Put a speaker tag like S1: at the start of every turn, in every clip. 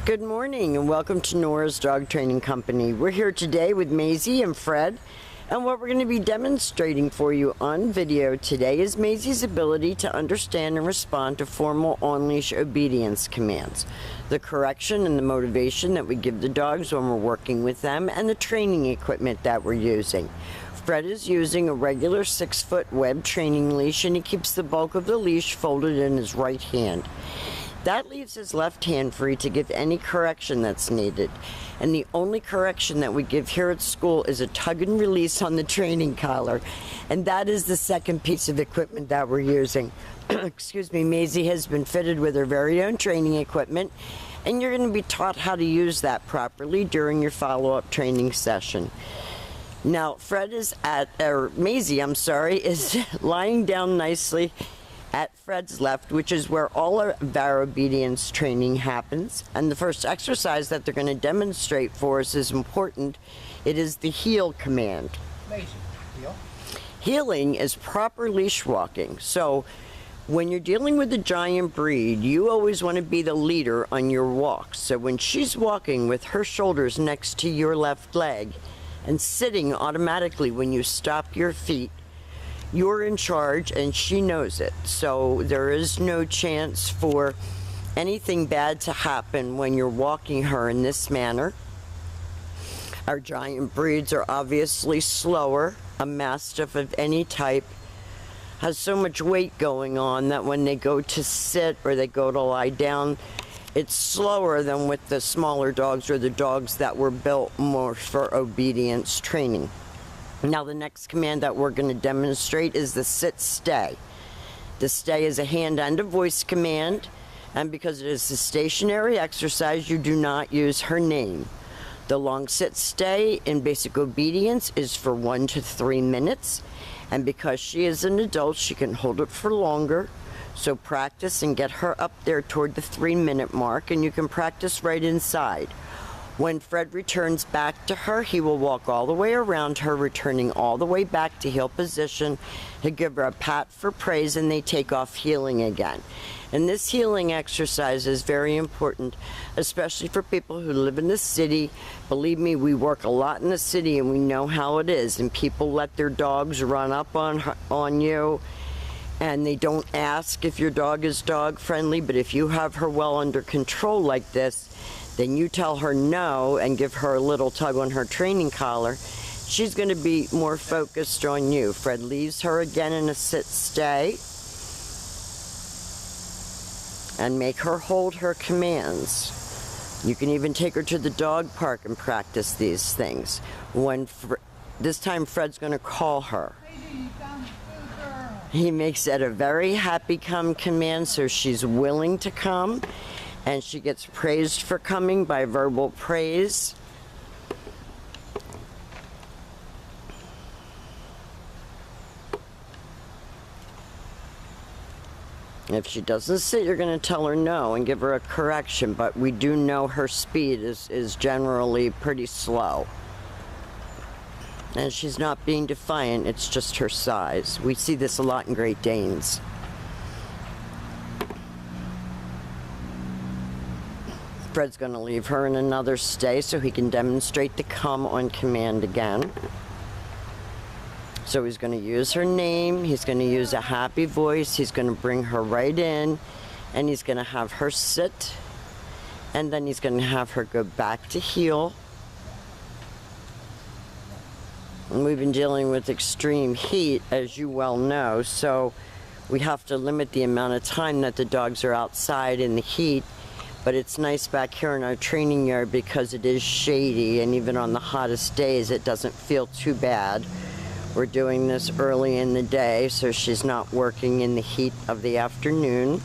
S1: Good morning and welcome to Nora's Dog Training Company. We're here today with Maizey and Fred, and what we're going to be demonstrating for you on video today is Maizey's ability to understand and respond to formal on-leash obedience commands, the correction and the motivation that we give the dogs when we're working with them, and the training equipment that we're using. Fred is using a regular 6-foot web training leash, and he keeps the bulk of the leash folded in his right hand. That leaves his left hand free to give any correction that's needed. And the only correction that we give here at school is a tug and release on the training collar. And that is the second piece of equipment that we're using. Excuse me, Maizey has been fitted with her very own training equipment, and you're going to be taught how to use that properly during your follow-up training session. Now, Maizey, is lying down nicely at Fred's left, which is where all of our obedience training happens. And the first exercise that they're going to demonstrate for us is important. It is the heel command.
S2: Maizey, heel.
S1: Heeling is proper leash walking. So when you're dealing with a giant breed, you always want to be the leader on your walk. So when she's walking with her shoulders next to your left leg and sitting automatically when you stop your feet, you're in charge, and she knows it. So there is no chance for anything bad to happen when you're walking her in this manner. Our giant breeds are obviously slower. A mastiff of any type has so much weight going on that when they go to sit or they go to lie down, it's slower than with the smaller dogs or the dogs that were built more for obedience training. Now the next command that we're going to demonstrate is the sit-stay. The stay is a hand and a voice command, and because it is a stationary exercise, you do not use her name. The long sit-stay in basic obedience is for 1 to 3 minutes, and because she is an adult, she can hold it for longer. So practice and get her up there toward the 3-minute mark, and you can practice right inside. When Fred returns back to her, he will walk all the way around her, returning all the way back to heel position. He'll give her a pat for praise, and they take off heeling again. And this heeling exercise is very important, especially for people who live in the city. Believe me, we work a lot in the city, and we know how it is. And people let their dogs run up on you, and they don't ask if your dog is dog friendly. But if you have her well under control like this, then you tell her no and give her a little tug on her training collar. She's going to be more focused on you. Fred leaves her again in a sit-stay and make her hold her commands. You can even take her to the dog park and practice these things. This time Fred's going to call her. He makes it a very happy come command, so she's willing to come. And she gets praised for coming by verbal praise. If she doesn't sit, you're going to tell her no and give her a correction, but we do know her speed is generally pretty slow. And she's not being defiant, it's just her size. We see this a lot in Great Danes. Fred's going to leave her in another stay so he can demonstrate the come on command again. So he's going to use her name, he's going to use a happy voice, he's going to bring her right in, and he's going to have her sit, and then he's going to have her go back to heel. And we've been dealing with extreme heat, as you well know, so we have to limit the amount of time that the dogs are outside in the heat. But it's nice back here in our training yard because it is shady, and even on the hottest days it doesn't feel too bad. We're doing this early in the day so she's not working in the heat of the afternoon.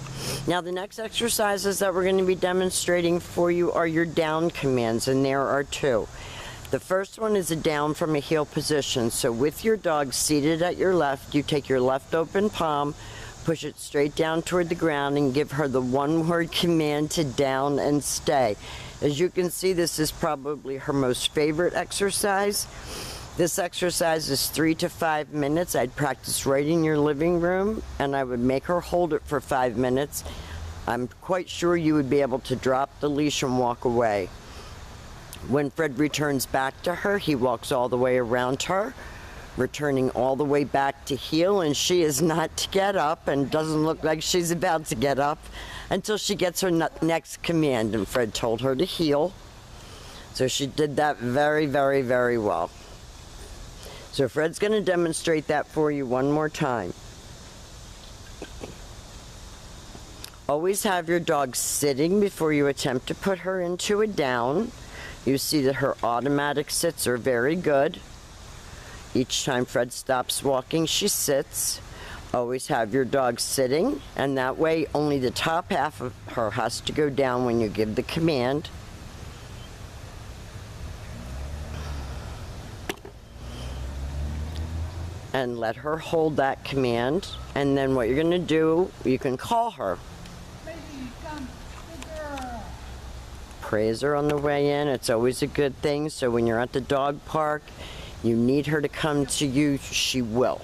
S1: Now the next exercises that we're going to be demonstrating for you are your down commands, and there are 2. The first one is a down from a heel position. So with your dog seated at your left, you take your left open palm, push it straight down toward the ground, and give her the one-word command to down and stay. As you can see, this is probably her most favorite exercise. This exercise is 3 to 5 minutes. I'd practice right in your living room, and I would make her hold it for 5 minutes. I'm quite sure you would be able to drop the leash and walk away. When Fred returns back to her, he walks all the way around her, returning all the way back to heel, and she is not to get up and doesn't look like she's about to get up until she gets her next command, and Fred told her to heel. So she did that very, very, very well. So Fred's going to demonstrate that for you one more time. Always have your dog sitting before you attempt to put her into a down. You see that her automatic sits are very good. Each time Fred stops walking, she sits. Always have your dog sitting, and that way only the top half of her has to go down when you give the command. And let her hold that command, and then what you're going to do, you can call her. Praise her on the way in. It's always a good thing. So when you're at the dog park, you need her to come to you, she will.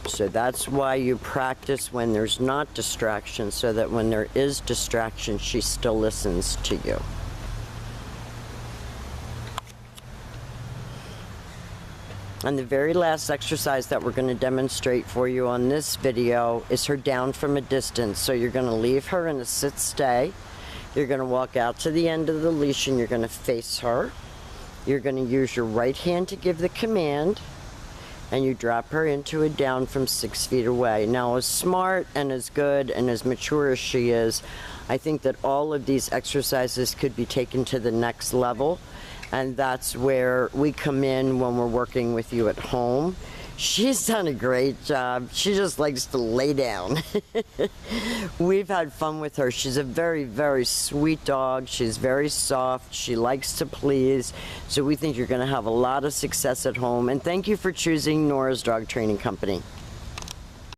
S1: So that's why you practice when there's not distraction, so that when there is distraction, she still listens to you. And the very last exercise that we're going to demonstrate for you on this video is her down from a distance. So you're going to leave her in a sit-stay. You're going to walk out to the end of the leash and you're going to face her. You're going to use your right hand to give the command, and you drop her into a down from 6 feet away. Now, as smart and as good and as mature as she is, I think that all of these exercises could be taken to the next level, and that's where we come in when we're working with you at home. She's done a great job. She just likes to lay down. We've had fun with her. She's a very, very sweet dog. She's very soft. She likes to please. So we think you're going to have a lot of success at home. And thank you for choosing Nora's Dog Training Company.